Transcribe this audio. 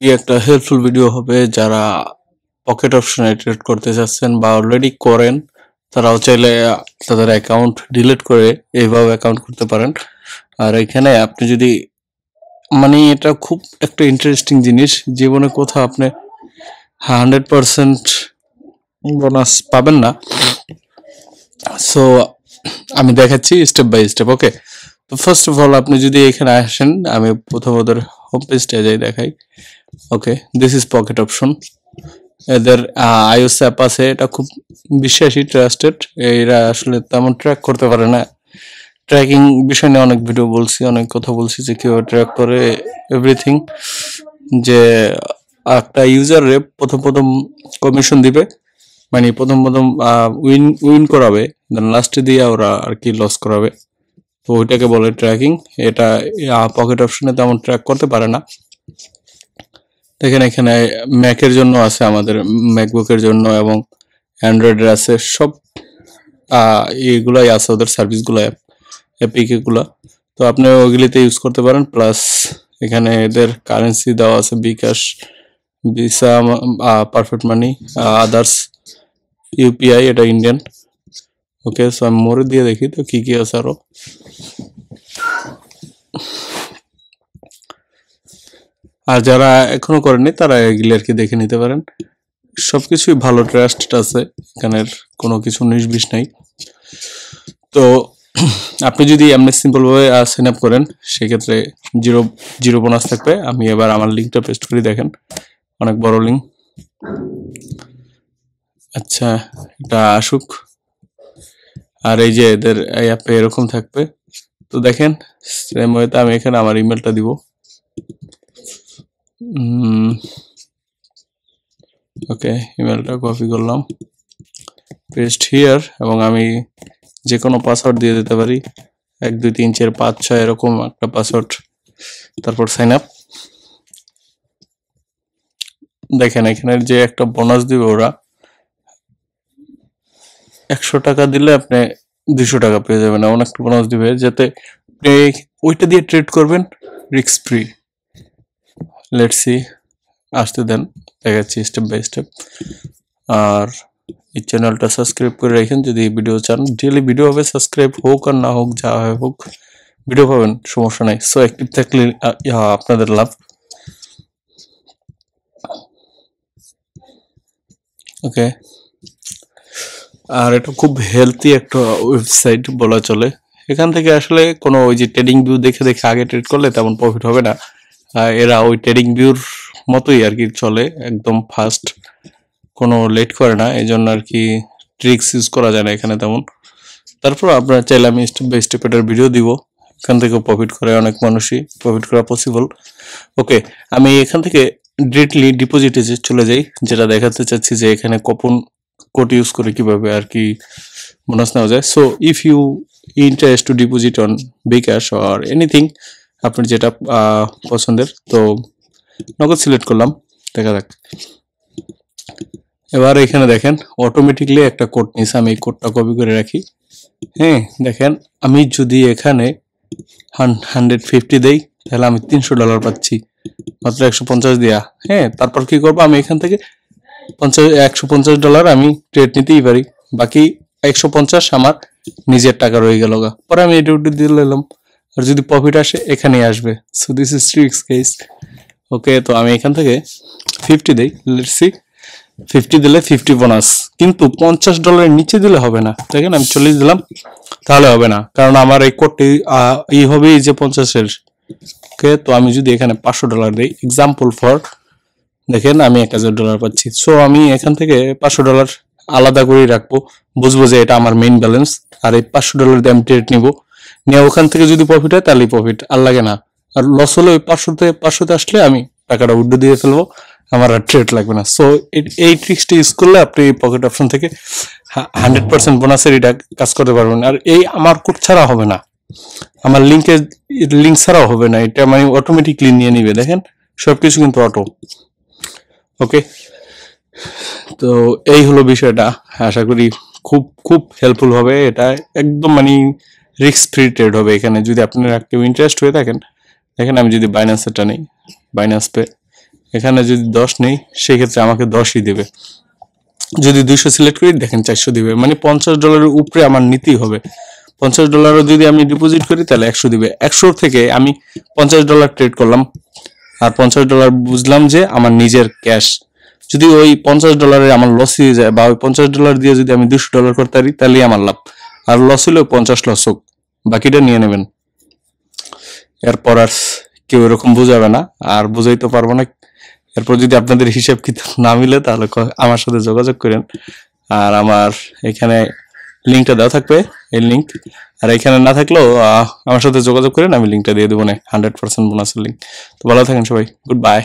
একটা helpful video হবে যারা পকেট অপশনে ট্রেড করতে চাচ্ছেন বা অলরেডি করেন, তারাও চাইলে তাদের অ্যাকাউন্ট ডিলিট করে এইভাবে অ্যাকাউন্ট করতে পারেন। আর এখানে আপনি যদি এটা খুব একটা ইন্টারেস্টিং জিনিস, জীবনে কোথাও আপনি 100% বোনাস পাবেন না। সো আমি দেখাচ্ছি স্টেপ বাই স্টেপ। ওকে, তো ফার্স্ট অফ অল আপনি যদি এখানে আসেন, আমি প্রথমত হোম পেজটা যাই দেখাই। ওকে, দিস ইজ পকেট অপশন। এদের iOS অ্যাপ আছে, এটা খুব বিশ্বাসী, ট্রাস্টেড। এরা আসলে তেমন ট্র্যাক করতে পারে না। ট্র্যাকিং বিষয় নিয়ে অনেক ভিডিও বলছি, অনেক কথা বলছি যে কিভাবে ট্র্যাক করে এভরিথিং। যে একটা ইউজারে প্রথম প্রথম কমিশন দিবে, প্রথম প্রথম উইন করাবে, দেন লাস্টে দিয়ে ওরা আর কি লস করাবে। তো ওইটাকে বলে ট্র্যাকিং। এটা পকেট অপশনে তেমন ট্র্যাক করতে পারে না। দেখেন এখানে ম্যাকের জন্য আছে, আমাদের ম্যাকবুকের জন্য, এবং অ্যান্ড্রয়েডের আছে, সব এগুলাই আছে ওদের সার্ভিসগুলো, অ্যাপিকে গুলা। তো আপনি ওইগুলিতে ইউজ করতে পারেন। প্লাস এখানে এদের কারেন্সি দেওয়া আছে, বিকাশ, ভিসা, পারফেক্ট মানি, আদার্স, ইউপিআই, এটা ইন্ডিয়ান। ওকে, সো আমি মোরে দিয়ে দেখি তো কি কি আছে আরো। আর যারা এখনো করেনি তারা এগুলি আর কি দেখে নিতে পারেন। সবকিছুই ভালো, ট্রাস্ট আছে, এখানের কোনো কিছু 19-20 নাই। তো আপনি যদি এমনি সিম্পলভাবে সাইন আপ করেন, সেক্ষেত্রে জিরো জিরো বোনাস থাকবে। আমি এবার আমার লিঙ্কটা পেস্ট করি, দেখেন অনেক বড় লিঙ্ক। আচ্ছা, এটা আসুক। আর এই যে এদের এই অ্যাপে এরকম থাকবে। তো দেখেন সেম ওয়েতে আমি এখানে আমার ইমেলটা দিব। ওকে, ইমেলটা কপি করলাম, পেস্ট হিয়ার, এবং আমি যে কোনো পাসওয়ার্ড দিয়ে দিতে পারি, 1 2 3 4 5 6 এরকম একটা পাসওয়ার্ড, তারপর সাইন আপ। দেখেন এখানে যে একটা বোনাস দিবে ওরা, 100 টাকা দিলে আপনি 200 টাকা পেয়ে যাবেন, এমন একটা বোনাস দিবে, যাতে আপনি ওইটা দিয়ে ট্রেড করবেন রিস্ক ফ্রি। লেটস সি, আসতে দেন, দেখাচ্ছি স্টেপ বাই স্টেপ। আর এই চ্যানেলটা সাবস্ক্রাইব করে রাখেন যদি ভিডিও চান। ডেইলি ভিডিও হবে, সাবস্ক্রাইব হোক আর না হোক, যা হয় হোক, ভিডিও পাবেন, সমস্যা নাই। সো অ্যাক্টিভ থাকলে আপনাদের লাভ। ওকে, আর এটা খুব হেলদি একটা ওয়েবসাইট বলা চলে। এখান থেকে আসলে কোনো ওই যে ট্রেডিং ভিউ দেখে দেখে আগে ট্রেড করলে তেমন প্রফিট হবে না। এরা ওই ট্রেডিং ভিউর মতোই আর কি চলে, একদম ফাস্ট, কোনো লেট করে না, এই জন্য আর কি ট্রিক্স ইউজ করা যায় না এখানে তেমন। তারপর আপনারা চাইলে আমি স্টেপ বাই স্টেপ এটার ভিডিও দিব, এখান থেকেও প্রফিট করে অনেক মানুষই, প্রফিট করা পসিবল। ওকে, আমি এখান থেকে ডিরেক্টলি ডিপোজিটে চলে যাই, যেটা দেখাতে চাচ্ছি যে এখানে কুপন কোড ইউজ করে কিভাবে আর কি বোনাস নেওয়া যায়। So if you interest to deposit on bKash or anything, আপনার যেটা পছন্দের, তো নগদ সিলেক্ট করলাম, দেখা যাক। এবার এখানে দেখেন অটোমেটিকলি একটা কোড নিয়েছে, আমি এই কোডটা কপি করে রাখি। হ্যাঁ, দেখেন আমি যদি এখানে 150 দেই, তাহলে আমি $300 পাচ্ছি মাত্র 150 দিয়া। হ্যাঁ, তারপর কি করবো, আমি এখান থেকে $150 আমি ট্রেড নিতেই পারি, বাকি 150 আমার নিজের টাকা রয়ে গেল গা। পরে আমি এটা উঠে দিয়ে নিলাম, আর যদি প্রফিট আসে এখানেই আসবে। So this is tricks guys. Okay, তো আমি এখান থেকে 50 দেই, লেটস সি। 50 দিলে 50 বোনাস, কিন্তু $50 নিচে দিলে হবে না। দেখেন আমি 40 দিলাম, তাহলে হবে না, কারণ আমার এই কোডটি এই হবেই যে 50-এর। ওকে, তো আমি যদি এখানে $500 দিই, এক্সাম্পল ফর, দেখেন আমি $1000 পাচ্ছি। সো আমি এখান থেকে $500 আলাদা করেই রাখবো, বুঝবো যে এটা আমার মেইন ব্যালেন্স। আর এই $500 দিয়ে আমি ট্রেড নিবো, নিয়ে ওখান থেকে যদি প্রফিট হয় তাহলেই প্রফিট, আর লাগে না। আর লস হলে ওই 500তে আসলে আমি টাকাটা উইথড্র দিয়ে ফেলবো, আমার আর ট্রেড লাগবে না। সো এই ট্রিক্সটা ইউজ করলে আপনি পকেট অপশন থেকে 100% বোনাসের এটা কাজ করতে পারবেন। আর এই আমার কোড ছাড়া হবে না, আমার লিঙ্ক ছাড়াও হবে না, এটা অটোমেটিকলি নিয়ে নিবে। দেখেন সবকিছু কিন্তু অটো। ওকে, তো এই হলো বিষয়টা। আশা করি খুব খুব হেল্পফুল হবে এটা, একদম রিস্ক ফ্রি ট্রেড হবে এখানে, যদি আপনার একটু ইন্টারেস্ট হয়ে থাকেন। দেখেন আমি যদি বাইন্যান্সেরটা নেই, বাইন্যান্স পে, এখানে যদি 10 নেই সেক্ষেত্রে আমাকে 10ই দেবে। যদি 200 সিলেক্ট করি দেখেন 400 দিবে, মানে $50 উপরে আমার নিতেই হবে। $50 যদি আমি ডিপোজিট করি তাহলে 100 দিবে। 100 থেকে আমি $50 ট্রেড করলাম, আর $50 বুঝলাম যে আমার নিজের ক্যাশ। যদি ওই $50 আমার লস হয়ে যায় বা ওই $50 দিয়ে যদি আমি $200 করতে পারি তাহলেই আমার লাভ, আর লস হলেও 50 লস হোক, বাকিটা নিয়ে নেবেন। এরপর আর কেউ এরকম বুঝাবে না, আর বুঝাইতে পারবো না। এরপর যদি আপনাদের হিসাব কিতাব না মিলে তাহলে আমার সাথে যোগাযোগ করেন, আর আমার এখানে লিঙ্কটা দেওয়া থাকবে, এই লিঙ্ক। আর এখানে না থাকলেও আমার সাথে যোগাযোগ করেন, আমি লিঙ্কটা দিয়ে দেবো না, 100% বোনাসের লিঙ্ক। তো ভালো থাকেন সবাই, গুড বাই।